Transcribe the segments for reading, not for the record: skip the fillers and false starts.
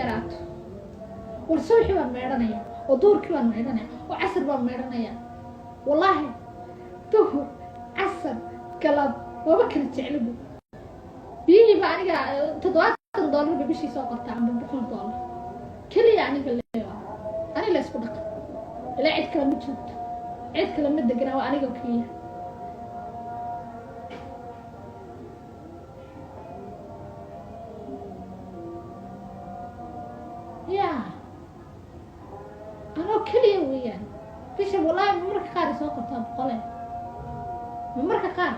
yaraato war subaxii baan meedhanaya oo duurkii baan meedhanaya oo casar baan meedhanaya wallaahi duhur casar galab waba kala jeclibu biyihii baa aniga $7 ba bishii soo qortaa ama $100 keliya aniga leeyahay aniga la isku dhaqan ilaa cid kale ma joogto cid kale ma deganaa waa aniga keliya ya anoo keliya weeyaan bisha wallaahi marka qaar soo qortaa $100 marka qaar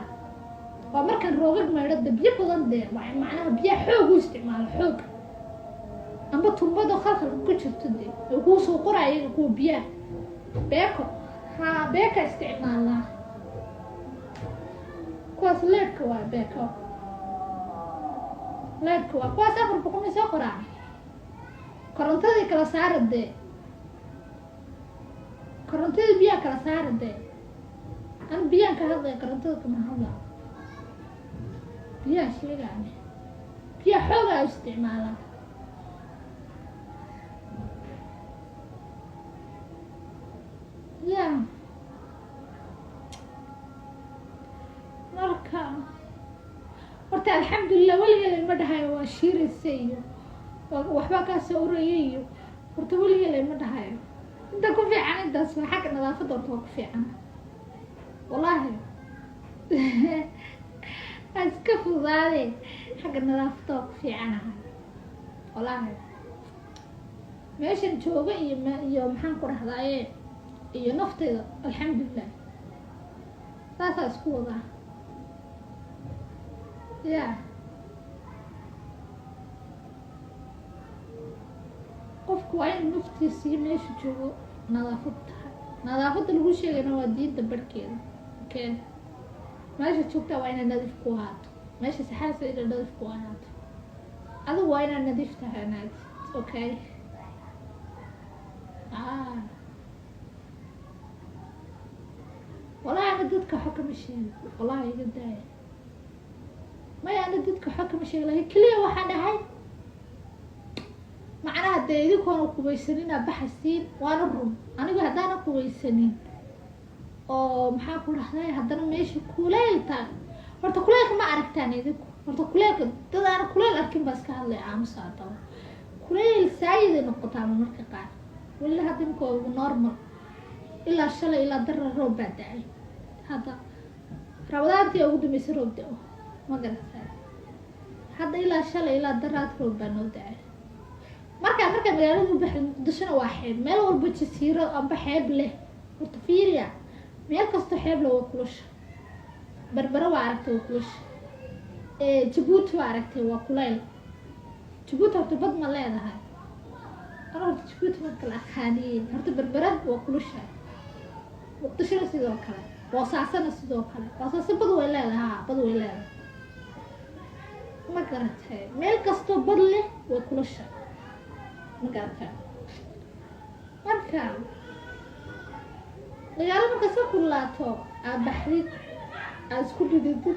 waa markaan roogag meedhada biyo badan dee macnaha biyaha xoog u isticmaalo xoog amba tumbado khalkhalka ku jirto dee oo kuu soo qoraayaga kuwa biyaha beeko haa beeka isticmaalnaa kuwaas leedhka waa beeko leedhka waa kuwaas $4 may soo qoraa korontadii kala saara dee korontadii biyaha kala saara dee an biyaan ka hadlaya korontada kama hadlaa biyaha sheegaane biyaha xoogaa isticmaalaa ya marka horta alxamdulilah weligeeda ma dhahayo waa shiiraysa iyo waxbaa kaa soo uraya iyo horta weligeeda ma dhahayo inta ku fiican intaas waa xagga nadaafadda horta waa ku fiican wallaahi iska fudaade xagga nadaafadda waa ku fiicanahay wallaahi meeshan jooga iyo maxaan ku dhahdaaye iyo naftayda alxamdulilah saasaa isku wadaa ya qofku waa in naftiisa iyo meesha joogo nadaafad tahay nadaafadda lagu sheegayna waa diinta barhkeeda okay meesha joogtaa waa inaad nadiif ku ahaato meesha saxaasa inaad nadiif ku ahaato adigu waa inaad nadiif tahay naad okay والله أنا ضدك حكم الشيء والله يقدر ما أنا ضدك حكم الشيء لكن كلية واحدة هاي معناها دايدي كانوا كويسين بحسين وأنا الروم أنا بهدانا كويسين أو محاكو رحناي هدانا ماشي كلية تاني مرتا كلية ما عرفتاني ديكو مرتا كلية دادا أنا كلية أركن بس كهالي عام ساعة كلية السايدة نقطة من مركا قاعد ولا هدنكو نورمال إلا الشلة إلا در الروب بعدعي هذا روضاتي أود ميس روب ده ما قلت هذا إلا الشلة إلا درات روب بنودعي مركا مجالات بحر دشنا واحد ما لو بتشير أم بحب له وتفيريا ما كست حب له وكلش بربرة وعرفته وكلش جبوت وعرفته وكلين جبوت هرتبط ما لا هاي أنا جبوت ما كلا خانين هرتبربرة وكلشها وقتشنا سيدو كله وصاصنا سيدو كله وصاص بدو إلا ها بدو إلا ما قرأتها ميل كستو بدله وكلشة ما قرأتها مركب لقالوا ما كسر كلاتو بحريت أذكر جديد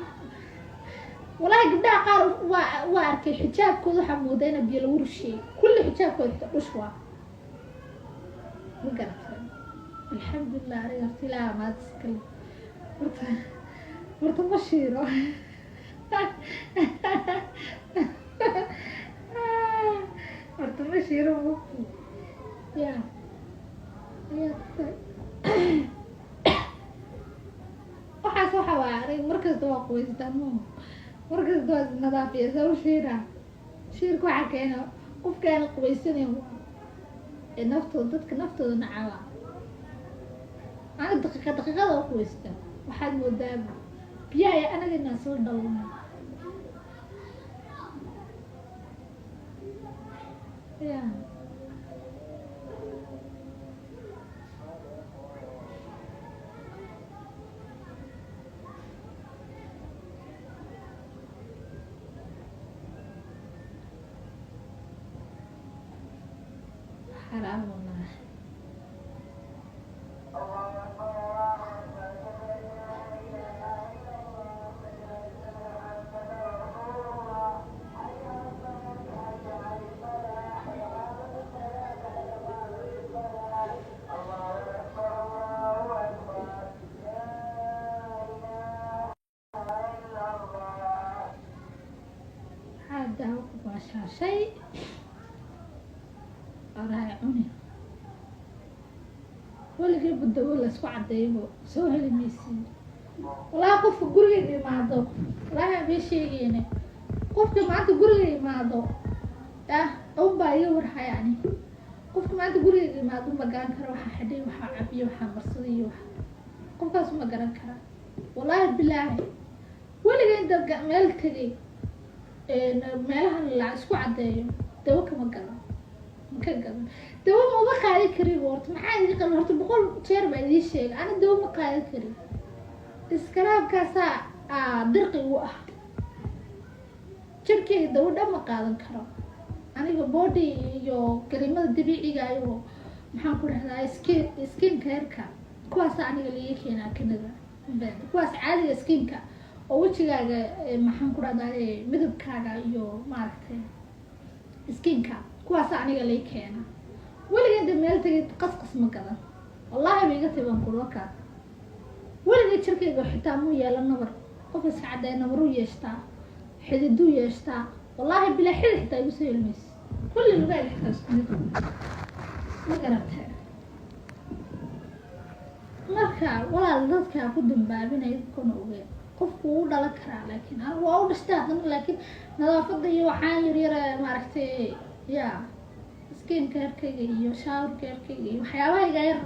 والله قد قال وارك الحجاب كله حمودين بيلورشي كل حجاب كله رشوة ما قرأتها الحمد لله رجعت لها ما تسكلي مرت مشيرة مرت مشيرة مكي يا وحاس وحواري مركز دوا قويس دمو مركز دوا نظافية سو شيركو حكينا قف كان قويسين نفتو ضدك نفتو نعوا أنا دقيقة وقويستا وحد مدام بياي أنا اللي ناصر دولنا يا حرام والله أراعوني ولا جيب الدول اسكو عديبو سو هلي ميسي ولا قف غريغي ما دو لا بيشيغيني قف ما انت غريغي ما دو او بايو ورها يعني قف ما انت غريغي ما دو ما غان كره waxa xidhay waxa cabiyo waxa marsaday waxa qofkaas ma garan kara wallahi billahi wala inta meel tagay meelahan la isku cadeeyo dawo kama galan ka galan dawo ma qaadi kari horta maxaa idin qal horta boqol jeer baa idin sheegay ana dawo ma qaadi kari iskaraabkaasa dirqi u ah jirkeyga dawo dhan ma qaadan karo aniga body iyo karimada dabiiciga ayo maxaan ku dhahdaa skin care-ka kuwaas aniga liiga keenaa kanada kuwaas caadiga skinka oo wajigaaga maxaan ku dhahdaa midabkaaga iyo maaragtay skinka kuwaas aniga liiga keenaa weligeed meel tagay qasqas ma gadan wallahi bay iga taban kulaka weligeed jirkeyga xitaa muu yeelan nabar qof iska caday nabaru yeeshtaa xididuu yeeshtaa wallahi bila xidid xitaa igu soo ilmays kulli lugaa ilxaas ma garatay marka walaal dadka ku dambaabinay kuna ogeey qofku uu dhalan karaa laakiin aan waa u dhashtay haddana laakiin nadaafada iyo waxaan yar maaragtay yaa skin care-kayga iyo shower care-kayga iyo waxyaabaha iga yar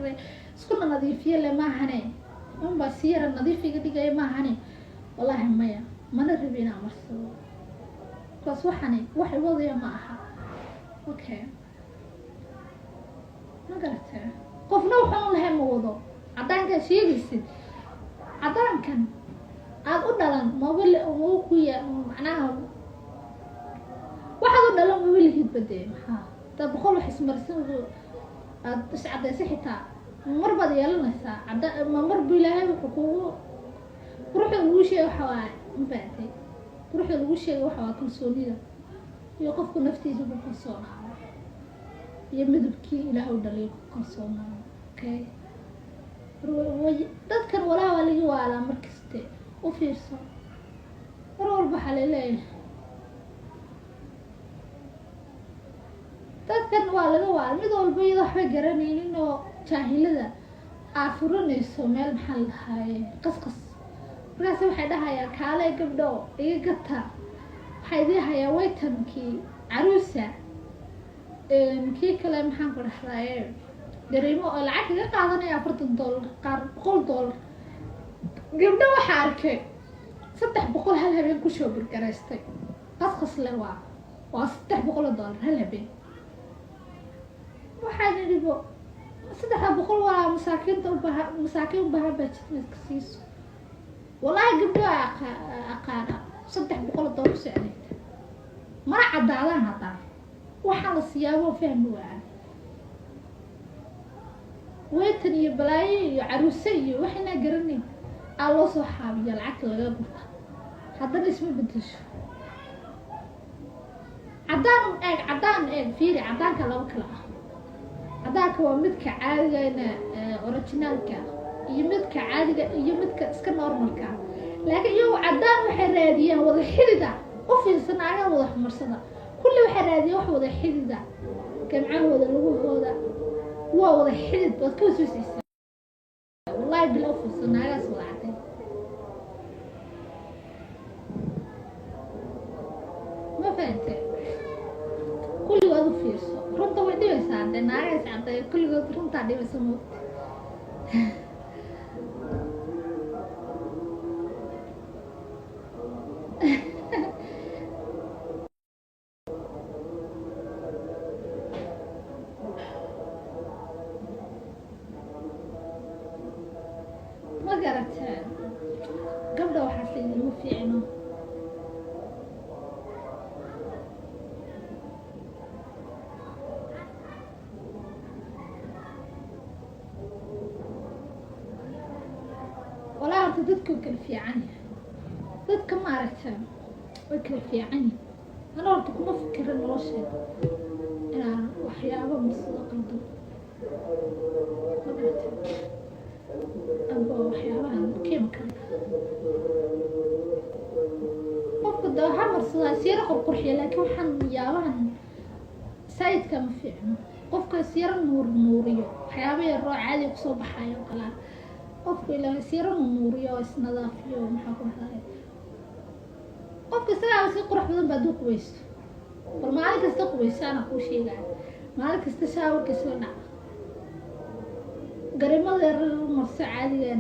isku nadiifiye le maahane unbaa si yara nadiif iga dhigaya maahane wallahi maya mana rabi inaan marsado bas waxani wax wadaya ma aha okay ma garatay qofna wuxuu lahayn ma wado cadaanka sheegaysid cadaankan aad u dhalan mobile oo ku yaa macnaha waxaad u dhalan weligeed badee maxaa dad boqol wax ismarsan aad is cadaysay xitaa mar baad yeelanaysaa ma mar bilaahay wuxuu kugu ruuxa lagu sheegay waxa waa inbaatay ruuxa lagu sheegay waxa waa kalsoonida iyo qofku naftiisa ku kalsoonaado iyo midabkii ilaahay u dhalay ku kalsoonaado okay dadkan walaa waa laga waalaa markaste u fiirso mar walba waxaa laleeyahay dadkan waa laga waala mid walba iyadoo waxba garanaynin oo jaahilada aafuranayso meel maxaa la dhahaaye qasqas markaas waxay dhahayaan kaale gabdho iga gata waxay idii hayaa waytankii caruusa kii kale maxaan ku dhahdaaye dareemo oo lacag kaga qaadanaya $40 qaar $100 gabdho waxaa arkay $300 hal habeen ku soo burgaraystay qasqas le waa $300 hal habeen waxaan idhibo $300 waa masaakiin u baahan baa jidmeedka siiso wallahi gabdho aqaana $300 ku socdayta mana cadaadaan haddaan waxaa la siyaabo fahmi waa waytan iyo balaayo iyo caruuse iyo waxayna garanay aa loo soo xaabiya lacagta laga gurta haddana isma bedesho cadaan eeg fiiri cadaanka laba kala ah cadaanka waa midka caadiga originalka iyo midka caadiga iyo midka iska normalka laakiin iyagu cadaan waxay raadiyaan wada xidida u fiirsanaaga wada xumarsada kulli waxay raadiyaan wax wada xidida gamcahooda lugahooda waa wada xidid baad ka wasuusaysaa wallahi bila u fiirsanaagaas wada caday ma fahantay kulligood u fiirso runta way dhibaysaa dee naagaas caday kulligood runtaa dhibaysa moogta ma garateen gabdha waxaas idinma fiicno walaa horta dadka way kala fiican yahay dadka ma aragteen way kala fiican yahay ana horta kuma fikira nolosheeda inaan waxyaaba masada qaldo ma garateen aba waxyaabahan chemicalka qofka da waxaa marsadaa siira qurqurxiya laakiin waxaan yaabahan saidka ma fiicno qof qofka siyar nuuriyo waxyaabo yar oo caadi ku soo baxayo kala qofka ilaa siyar nuuriyo isnadaafiyo maxaa ku dhahay qofka sidaa si qurux badan baad u qubaysto bal maalin kasta qubaysana ku sheegaa maalin kasta shaawarka soo dhaca garimada marso caadiga